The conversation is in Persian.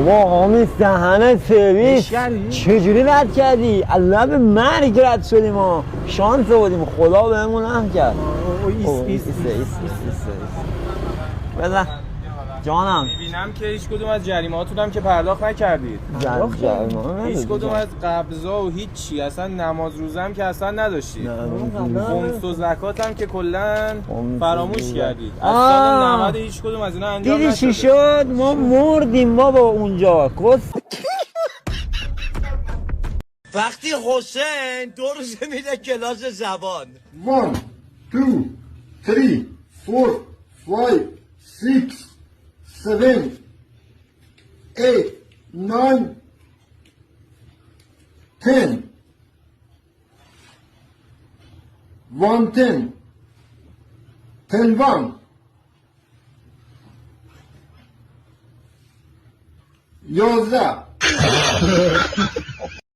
بابا آمیز دهنت سرویس چجوری رد کردی؟ لب مرگ رد شدیم ها، شانس بودیم، خدا بهمون هم کرد. ایست بزن جانم. میبینم که هیچ کدوم از جریمه‌هاتون هم که پرداخت نکردید. جریمه هیچ کدوم از قبضا و هیچی، اصلا نماز روزه هم که اصلا نداشتید. خمس و زکات هم که کلا فراموش کردید. از سال 90 هیچ کدوم از اینا انجام دیدی نشده. چی شد؟ ما مردیم بابا اونجا. وقتی حسین 2 روز میره کلاس زبان 1 2 3 4 5 6 7 8 9 10 110 101 11